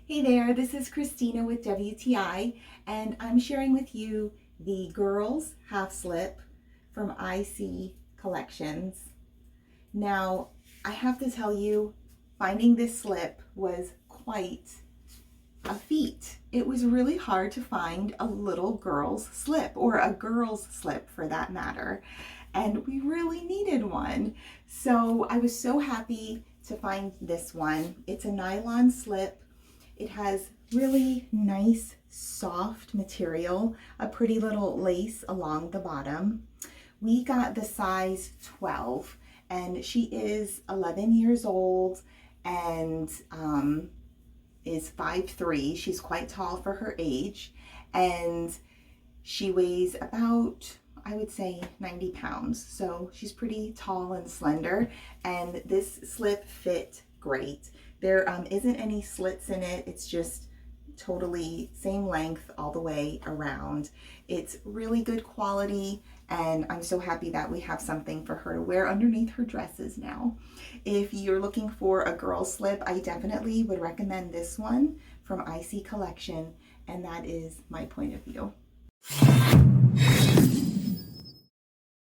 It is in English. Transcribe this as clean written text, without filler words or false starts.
Hey there, this is Christina with WTI, and I'm sharing with you the girls half slip from IC Collections. Now, I have to tell you, finding this slip was quite a feat. It was really hard to find a little girl's slip, or a girl's slip for that matter, and we really needed one. So I was so happy to find this one. It's a nylon slip. It has really nice soft material, a pretty little lace along the bottom. We got the size 12 and she is 11 years old and is 5'3". She's quite tall for her age and she weighs about, I would say, 90 pounds. So she's pretty tall and slender, and this slip fit great. There isn't any slits in it. It's just totally same length all the way around. It's really good quality, and I'm so happy that we have something for her to wear underneath her dresses now. If you're looking for a girl slip, I definitely would recommend this one from IC Collection, and that is my point of view.